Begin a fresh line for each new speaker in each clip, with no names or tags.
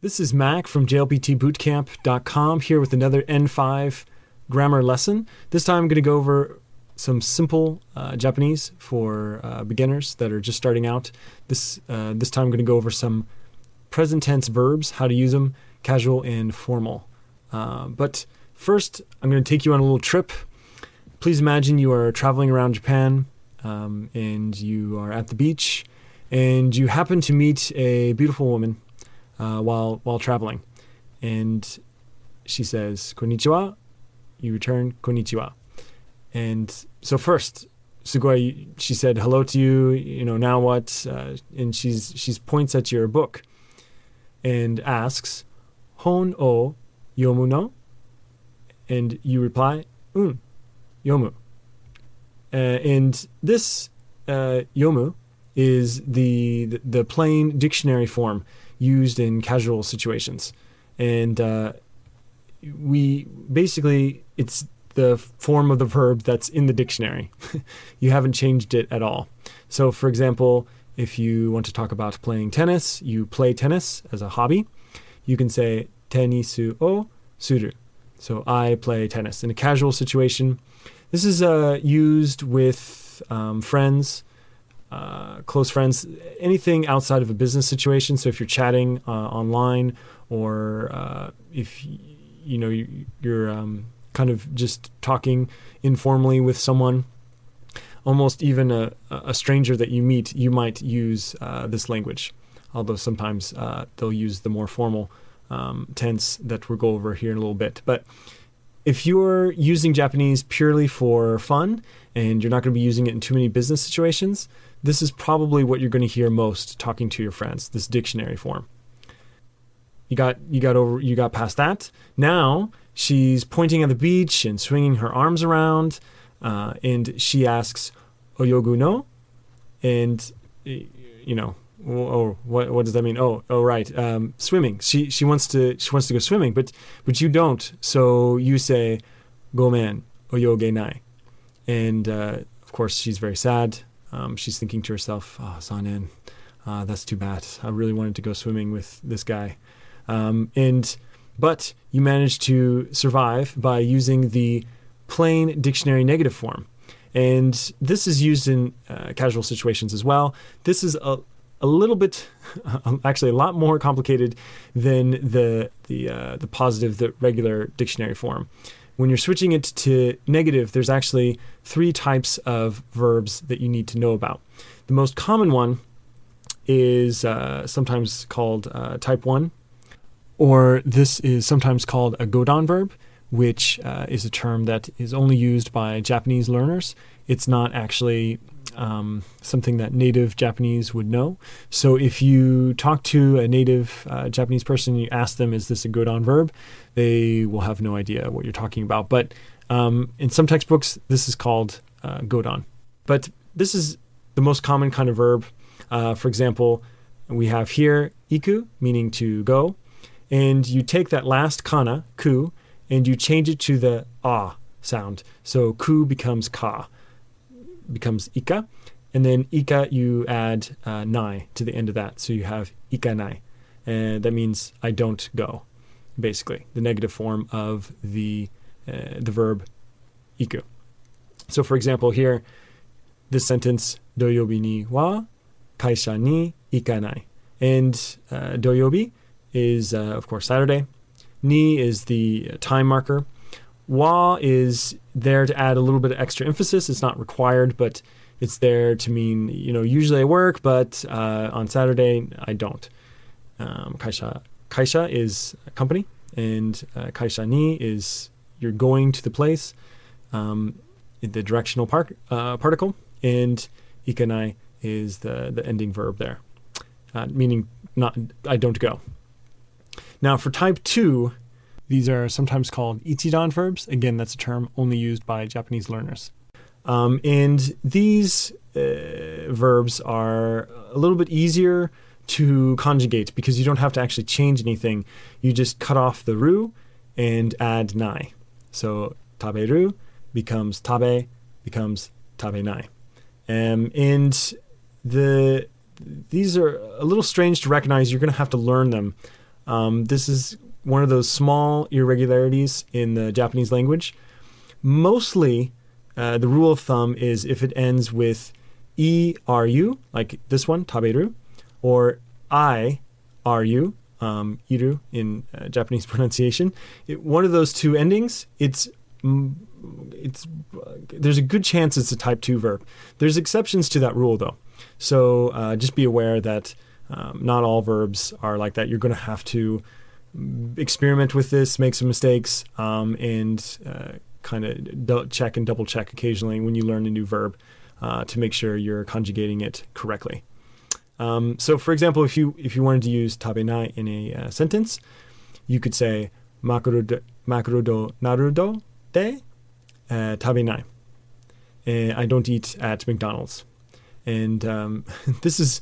This is Mac from JLPTbootcamp.com here with another N5 grammar lesson. This time I'm going to go over some simple Japanese for beginners that are just starting out. This time I'm going to go over some present tense verbs, how to use them, casual and formal. But first, I'm going to take you on a little trip. Please imagine you are traveling around Japan and you are at the beach and you happen to meet a beautiful woman while traveling. And she says, "Konnichiwa." You return, "Konnichiwa." And so first, sugoi, she said hello to you, now what? And she's points at your book and asks, "Hon o yomu no?" And you reply, yomu. And this yomu is the plain dictionary form used in casual situations. And it's the form of the verb that's in the dictionary. You haven't changed it at all. So for example, if you want to talk about playing tennis, you play tennis as a hobby, you can say tenisu o suru. So I play tennis. In a casual situation, this is used with friends, close friends, anything outside of a business situation. So if you're chatting online, or if you're kind of just talking informally with someone, almost even a stranger that you meet, you might use this language. Although sometimes they'll use the more formal tense that we'll go over here in a little bit. But if you're using Japanese purely for fun and you're not going to be using it in too many business situations, this is probably what you're going to hear most talking to your friends, this dictionary form. You got past that. Now she's pointing at the beach and swinging her arms around, and she asks, "Oyogu no?" And what does that mean? Oh, right, swimming. She wants to go swimming, but you don't. So you say, "Gomen, oyoge nai," and of course she's very sad. She's thinking to herself, "Oh, Sanen, that's too bad. I really wanted to go swimming with this guy." But you managed to survive by using the plain dictionary negative form. And this is used in casual situations as well. This is a little bit, actually a lot more complicated than the positive, the regular dictionary form. When you're switching it to negative, there's actually 3 types of verbs that you need to know about. The most common one is sometimes called type 1, or this is sometimes called a godan verb, which is a term that is only used by Japanese learners. It's not actually something that native Japanese would know. So if you talk to a native Japanese person, you ask them, "Is this a godan verb?" They will have no idea what you're talking about. But in some textbooks, this is called godan. But this is the most common kind of verb. For example, we have here iku, meaning to go. And you take that last kana, ku, and you change it to the ah sound. So ku becomes ka, becomes ika. And then ika, you add nai to the end of that. So you have ikanai. And that means I don't go, basically, the negative form of the verb iku. So for example, here, this sentence, doyobi ni wa kaisha ni ikanai. And doyobi is, of course, Saturday. Ni is the time marker. Wa is there to add a little bit of extra emphasis. It's not required, but it's there to mean, usually I work, but on Saturday I don't. Kaisha is a company, and kaisha ni is you're going to the place, the directional particle, and ikanai is the ending verb there, meaning not I don't go. Now for type 2, these are sometimes called ichidan verbs. Again, that's a term only used by Japanese learners. And these verbs are a little bit easier to conjugate because you don't have to actually change anything. You just cut off the ru and add nai. So taberu becomes tabe, becomes tabenai. And these are a little strange to recognize. You're going to have to learn them This is one of those small irregularities in the Japanese language. Mostly, the rule of thumb is if it ends with iru, like this one, taberu, or iru, iru in Japanese pronunciation. One of those two endings, there's a good chance it's a type 2 verb. There's exceptions to that rule, though. So just be aware that not all verbs are like that. You're going to have to experiment with this, make some mistakes, and kind of check and double check occasionally when you learn a new verb to make sure you're conjugating it correctly. So, for example, if you wanted to use tabenai in a sentence, you could say makoru do narudo de tabenai. I don't eat at McDonald's. And this is,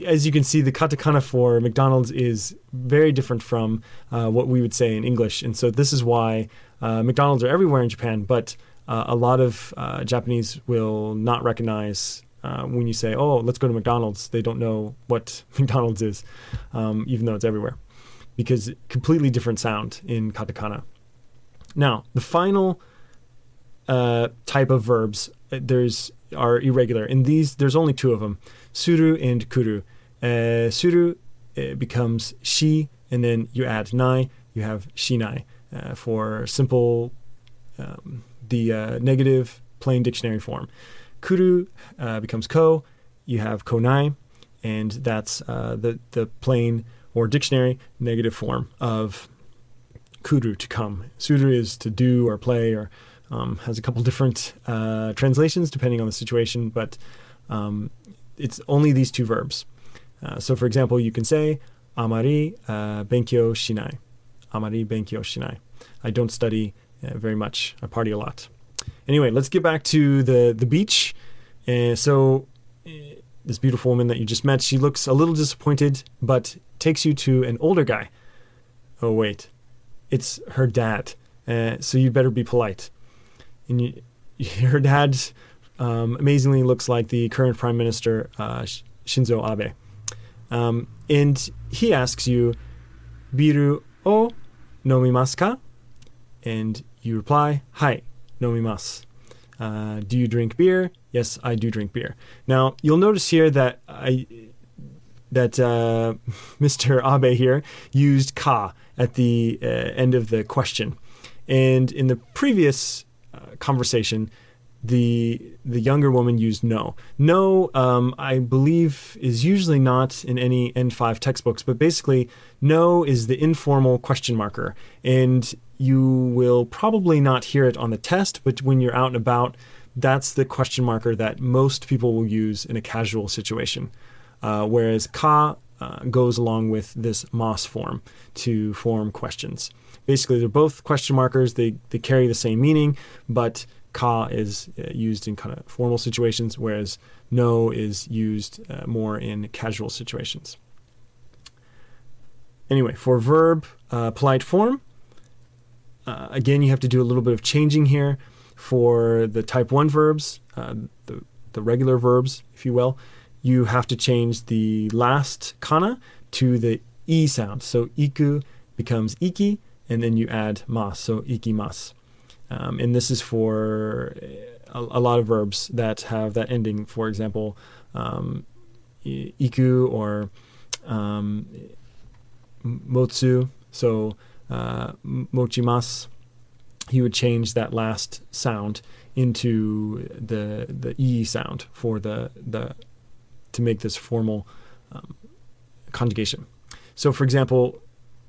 as you can see, the katakana for McDonald's is very different from what we would say in English. And so this is why McDonald's are everywhere in Japan, but a lot of Japanese will not recognize when you say, oh, let's go to McDonald's. They don't know what McDonald's is, even though it's everywhere, because completely different sound in katakana. Now, the final type of verbs are irregular. In these, there's only two of them, suru and kuru. Suru becomes shi, and then you add nai, you have shinai. For simple, the negative plain dictionary form. Kuru becomes ko, you have konai, and that's the plain or dictionary negative form of kuru, to come. Suru is to do or play, or has a couple different translations depending on the situation, but it's only these two verbs. So for example, you can say, amari benkyou shinai. Amari benkyou shinai. I don't study very much. I party a lot. Anyway, let's get back to the beach. So this beautiful woman that you just met, she looks a little disappointed, but takes you to an older guy. Oh, wait. It's her dad. So you better be polite. And her dad amazingly looks like the current Prime Minister, Shinzo Abe. And he asks you, biru o nomimasu ka? And you reply, hai, nomimasu. Do you drink beer? Yes, I do drink beer. Now, you'll notice here that Mr. Abe here used ka at the end of the question. And in the previous conversation, the younger woman used no. No, I believe, is usually not in any N5 textbooks, but basically no is the informal question marker. And you will probably not hear it on the test, but when you're out and about, that's the question marker that most people will use in a casual situation. Whereas ka goes along with this mas form to form questions. Basically, they're both question markers. They carry the same meaning, but ka is used in kind of formal situations, whereas no is used more in casual situations. Anyway, for verb polite form, again, you have to do a little bit of changing here. For the type 1 verbs, the regular verbs, if you will, you have to change the last kana to the i sound. So iku becomes iki, and then you add mas, so ikimasu. And this is for a lot of verbs that have that ending. For example, iku or motsu, so mochimasu. He would change that last sound into the e sound for the to make this formal conjugation. So, for example,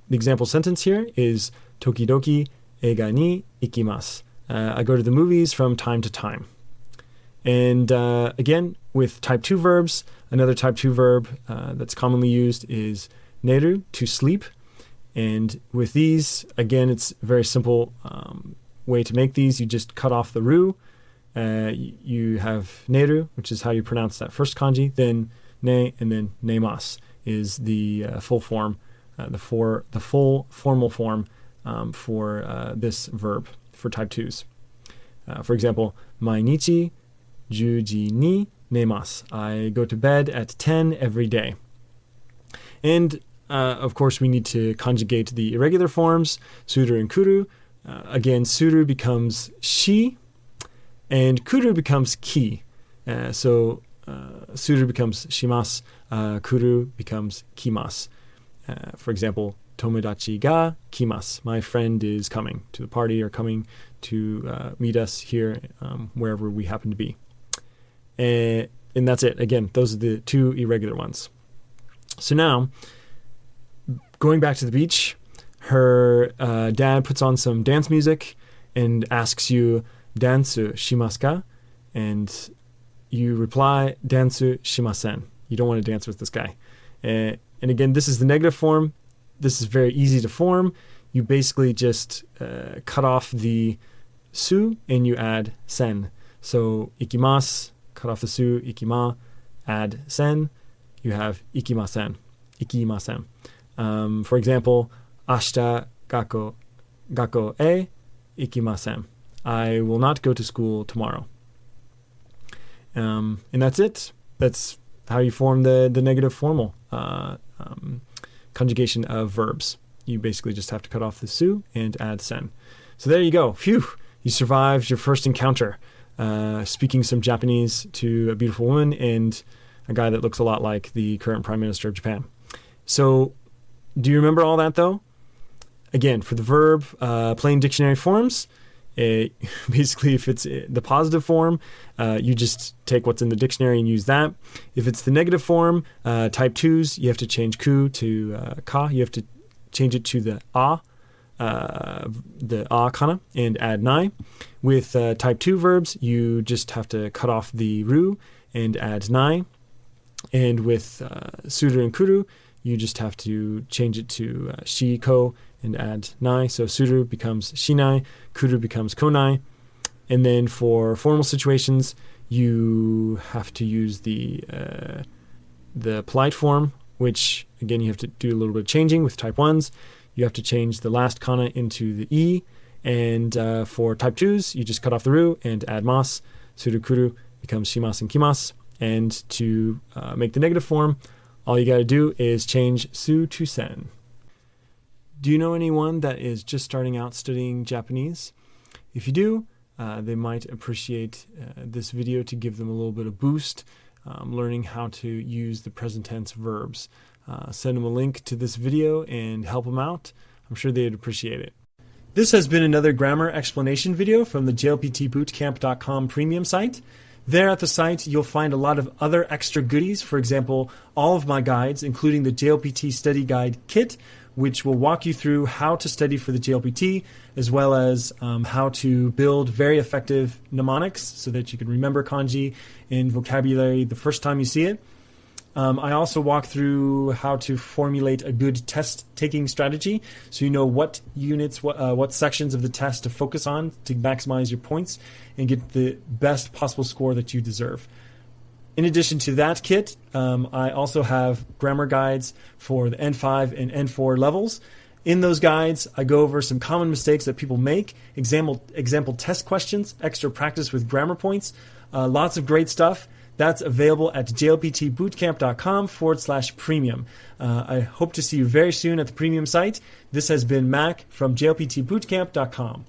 the example sentence here is tokidoki eiga ni ikimasu. I go to the movies from time to time. And again, with type 2 verbs, another type 2 verb that's commonly used is neru, to sleep. And with these, again, it's a very simple way to make these. You just cut off the ru. You have neru, which is how you pronounce that first kanji. Then ne, and then nemasu is the full form, the full formal form for this verb for type 2s. For example, mainichi 10 ni nemasu. I go to bed at 10 every day. And of course, we need to conjugate the irregular forms, suru and kuru. Again, suru becomes shi, and kuru becomes ki. So suru becomes shimasu, kuru becomes kimasu. For example, tomodachi ga kimasu. My friend is coming to the party or coming to meet us here, wherever we happen to be. And that's it. Again, those are the two irregular ones. So now, going back to the beach, her dad puts on some dance music and asks you, dansu shimasu ka? And you reply, dansu shimasen. You don't want to dance with this guy. And again, this is the negative form. This is very easy to form. You basically just cut off the su and you add sen. So ikimasu, cut off the su, ikima, add sen. You have ikimasen. Ikimasen. For example, ashita gakko e ikimasen. I will not go to school tomorrow. And that's it. That's how you form the negative formal conjugation of verbs. You basically just have to cut off the su and add sen. So there you go. Phew! You survived your first encounter, speaking some Japanese to a beautiful woman and a guy that looks a lot like the current Prime Minister of Japan. So do you remember all that, though? Again, for the verb, plain dictionary forms, basically if it's the positive form, you just take what's in the dictionary and use that. If it's the negative form, type 2s, you have to change ku to ka. You have to change it to the kana, and add nai. With type 2 verbs, you just have to cut off the ru and add nai. And with suru and kuru, you just have to change it to shi, ko, and add nai. So suru becomes shinai, kuru becomes konai. And then for formal situations, you have to use the polite form, which again you have to do a little bit of changing. With type 1s, you have to change the last kana into the e. And for type 2s, you just cut off the ru and add mas. Suru, kuru becomes shimasu and kimasu. And to make the negative form, all you got to do is change su to sen. Do you know anyone that is just starting out studying Japanese? If you do, they might appreciate this video to give them a little bit of boost, learning how to use the present tense verbs. Send them a link to this video and help them out. I'm sure they'd appreciate it. This has been another grammar explanation video from the JLPTbootcamp.com premium site. There at the site, you'll find a lot of other extra goodies. For example, all of my guides, including the JLPT Study Guide Kit, which will walk you through how to study for the JLPT, as well as how to build very effective mnemonics so that you can remember kanji and vocabulary the first time you see it. I also walk through how to formulate a good test-taking strategy so you know what units, what sections of the test to focus on to maximize your points and get the best possible score that you deserve. In addition to that kit, I also have grammar guides for the N5 and N4 levels. In those guides, I go over some common mistakes that people make, example test questions, extra practice with grammar points, lots of great stuff. That's available at jlptbootcamp.com/premium. I hope to see you very soon at the premium site. This has been Mac from jlptbootcamp.com.